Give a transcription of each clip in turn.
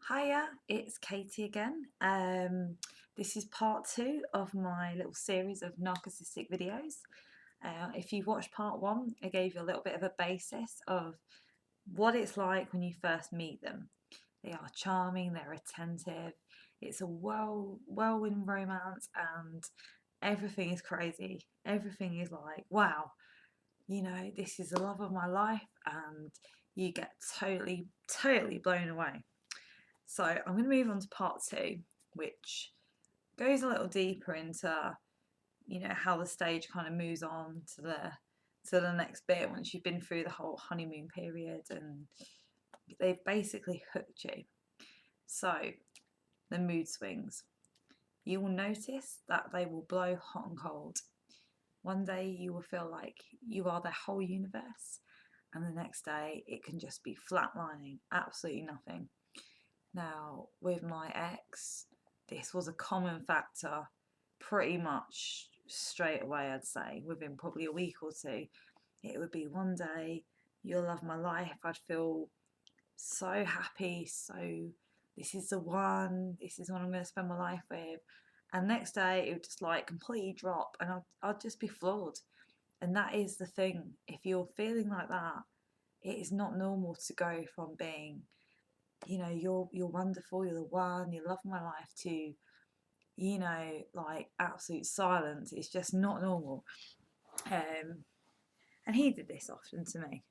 Hiya, it's Katie again. This is part two of my little series of narcissistic videos. If you've watched part one, I gave you a little bit of a basis of what it's like when you first meet them. They are charming, they're attentive, it's a whirlwind romance, and everything is crazy. Everything is like, wow, this is the love of my life, and you get totally blown away. So I'm going to move on to part two, which goes a little deeper into, how the stage kind of moves on to the next bit once you've been through the whole honeymoon period and they've basically hooked you. So the mood swings. You will notice that they will blow hot and cold. One day you will feel like you are their whole universe, and the next day it can just be flatlining, absolutely nothing. Now, with my ex, this was a common factor pretty much straight away, I'd say, within probably a week or two. It would be one day, you'll love my life. I'd feel so happy, so this is the one, this is what I'm going to spend my life with. And next day, it would just like completely drop, and I'd just be floored. And that is the thing. If you're feeling like that, it is not normal to go from being you're wonderful, you're the one, you love my life, to like absolute silence. It's just not normal. And he did this often to me.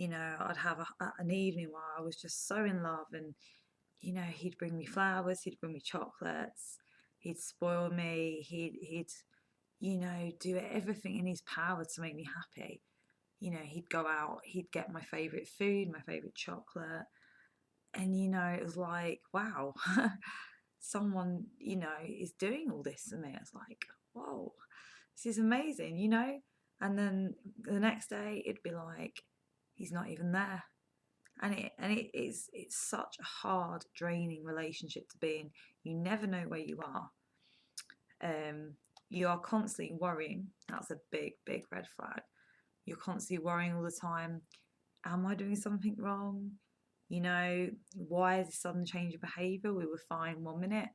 I'd have an evening where I was just so in love, and he'd bring me flowers, he'd bring me chocolates, he'd spoil me, he'd do everything in his power to make me happy. He'd go out, he'd get my favourite food, my favourite chocolate, and it was like, wow, someone is doing all this to me. It's like, whoa, this is amazing. And then the next day it'd be like, he's not even there. And it's such a hard, draining relationship to be in. You never know where you are. You are constantly worrying. That's a big red flag. You're constantly worrying all the time. Am I doing something wrong? Why is this sudden change of behaviour? We were fine 1 minute.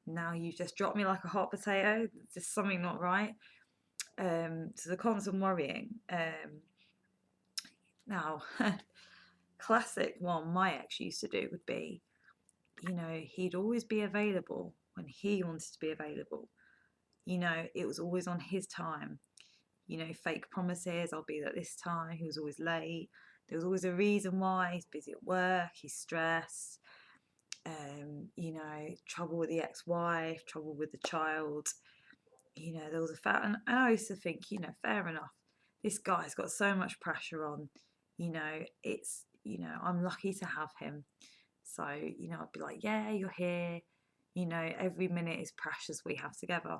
Now you've just dropped me like a hot potato. There's just something not right. So the constant worrying. Now, classic one my ex used to do would be, he'd always be available when he wanted to be available. It was always on his time. Fake promises, I'll be there at this time. He was always late. There was always a reason why. He's busy at work, he's stressed, trouble with the ex-wife, trouble with the child. There was a fact, and I used to think, fair enough. This guy's got so much pressure on. I'm lucky to have him. So, I'd be like, yeah, you're here. Every minute is precious we have together.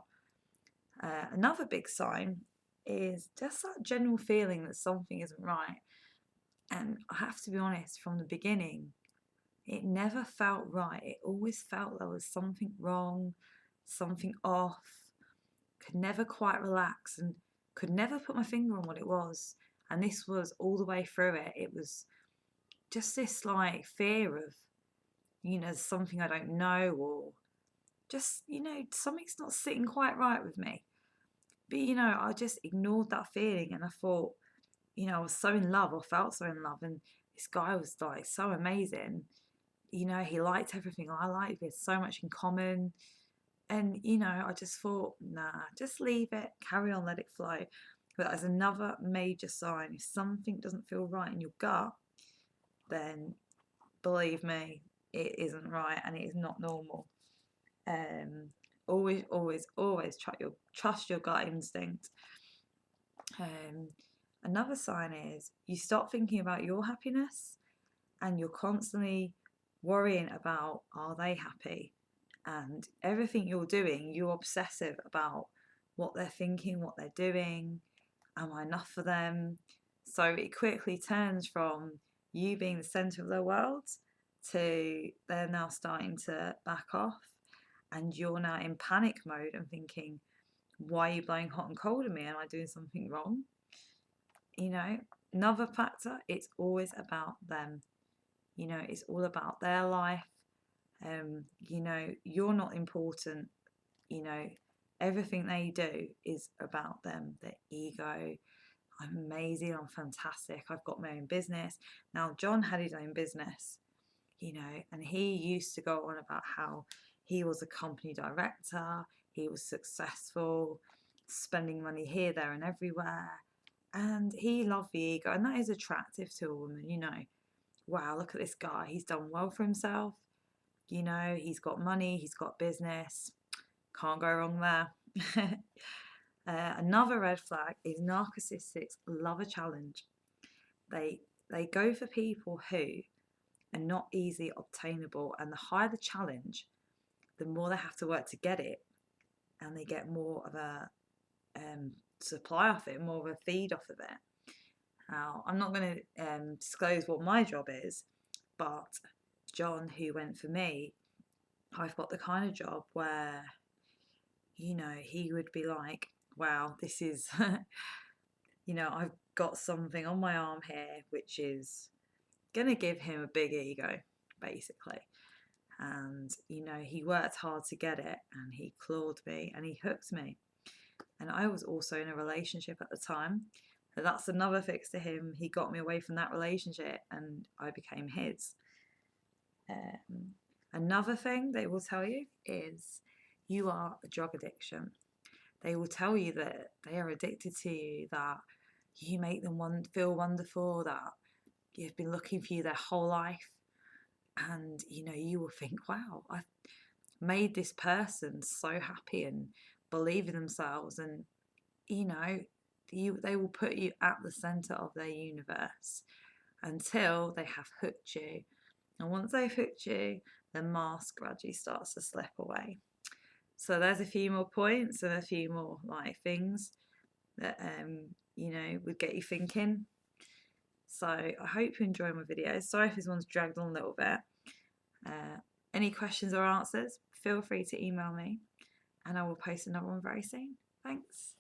Another big sign is just that general feeling that something isn't right. And I have to be honest, from the beginning, it never felt right. It always felt there was something wrong, something off. Could never quite relax and could never put my finger on what it was. And this was all the way through it. It was just this like fear of, something I don't know, or just, something's not sitting quite right with me. But, I just ignored that feeling, and I thought, I was so in love, or felt so in love, and this guy was like so amazing. He liked everything I liked. We had so much in common. And, I just thought, nah, just leave it, carry on, let it flow. But as another major sign, if something doesn't feel right in your gut, then believe me, it isn't right and it is not normal. Always trust your gut instinct. Another sign is you stop thinking about your happiness, and you're constantly worrying about, are they happy? And everything you're doing, you're obsessive about what they're thinking, what they're doing. Am I enough for them? So it quickly turns from you being the centre of their world to they're now starting to back off, and you're now in panic mode and thinking, why are you blowing hot and cold at me? Am I doing something wrong? Another factor, it's always about them. It's all about their life, You know, you're not important. You know, everything they do is about them, their ego. I'm amazing, I'm fantastic, I've got my own business. Now, John had his own business, you know, and he used to go on about how he was a company director, he was successful, spending money here, there, and everywhere. And he loved the ego, and that is attractive to a woman, you know. Wow, look at this guy, he's done well for himself, you know, he's got money, he's got business, can't go wrong there. Another red flag is narcissists love a challenge. They they go for people who are not easily obtainable, and the higher the challenge, the more they have to work to get it, and they get more of a supply off it, more of a feed off of it. Now, I'm not going to disclose what my job is, but John, who went for me, I've got the kind of job where, you know, he would be like, wow, this is, you know, I've got something on my arm here which is going to give him a big ego, basically. And, you know, he worked hard to get it, and he clawed me and he hooked me. And I was also in a relationship at the time. So that's another fix to him. He got me away from that relationship and I became his. Another thing they will tell you is you are a drug addiction. They will tell you that they are addicted to you, that you make them feel wonderful, that you've been looking for you their whole life. And, you know, you will think, wow, I've made this person so happy and believe in themselves. And, you know, they will put you at the center of their universe until they have hooked you. And once they've hooked you, the mask gradually starts to slip away. So there's a few more points and a few more like things that you know, would get you thinking. So I hope you enjoy my videos. Sorry if this one's dragged on a little bit. Any questions or answers, feel free to email me, and I will post another one very soon. Thanks.